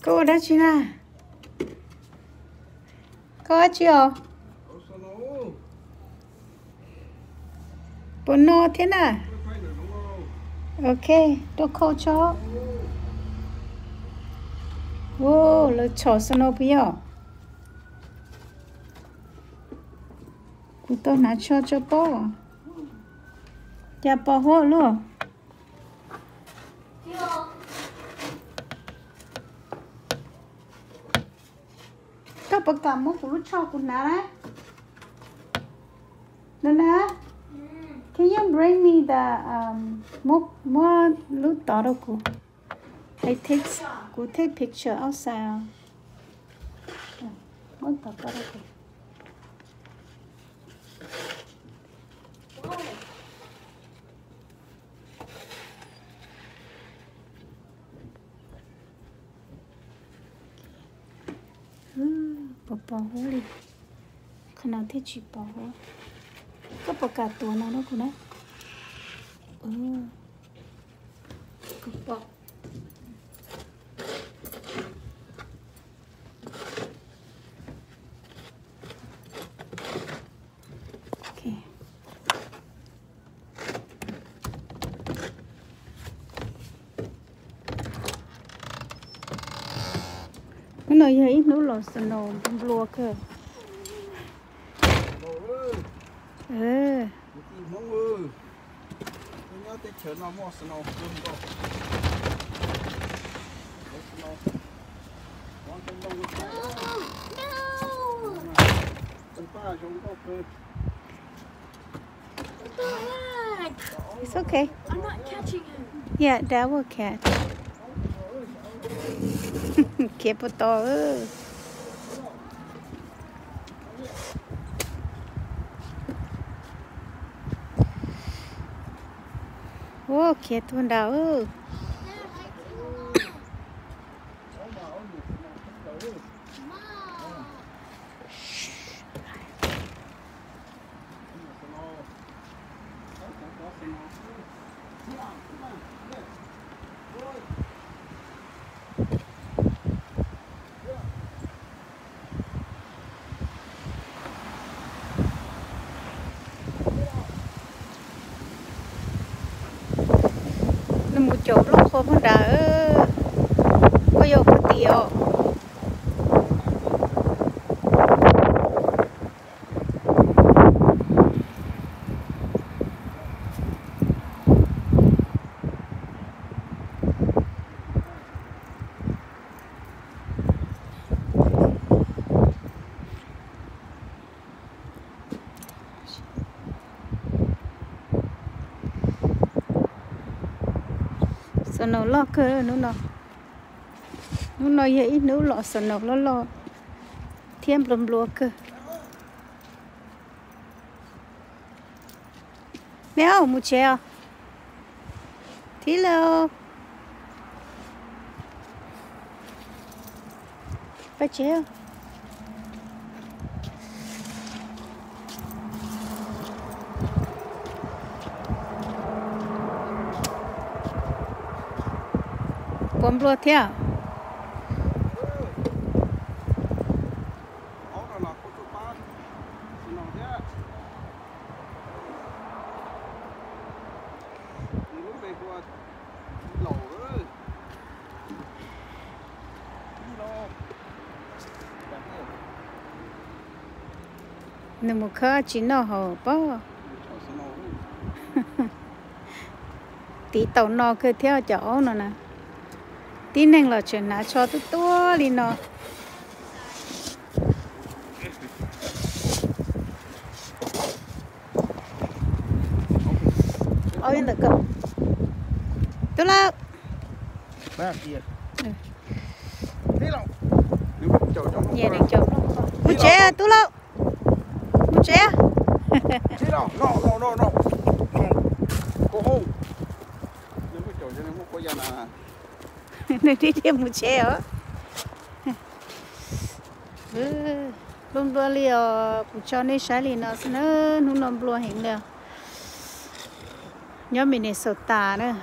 Cô đã chị nào? Có chưa? Bốn nô thế nào? Ok, tôi khâu cho. Wow, nó cho sao nó bây giờ? Cô tôi nói cho bố. Dạ bố hộ luôn. Các bác cảm ơn phụ cho cô nà đấy. Nana, can you bring me the more loot taro ko? Cô take picture outside. More taro ko. Bỏ hố đi. Khả nào thế chị bỏ hố. Có bỏ cả tuần nào đó cô đấy. Có bỏ. Ok. Nó nói vậy nó lọt sờ nổ lùa cơ. It's okay. I'm not catching him. Yeah, that will catch. Kia bố to Ô, kia tuần đào một chỗ lúc hôm đã có vô có tiêu nó lo cơ nó vậy nó lo sợ nó lo thêm lầm lúa cơ mèo một chèo tí lâu phải chèo bom lúa theo nếu một khá chỉ nó hở bao tí tàu nó cứ theo chỗ nó nè tí nên là chuyện nào cho tôi to đi nó ôi yên được không tôi lao ba kia nhẹ đang chồng một trẻ tôi lao một trẻ no cô hùng nếu cái chỗ cho nên có gia nào nơi đi thêm một trẻ hả luôn luôn liền cho nên sai liền nó nó nằm luôn hiện được nhóm mình này sợ tà nữa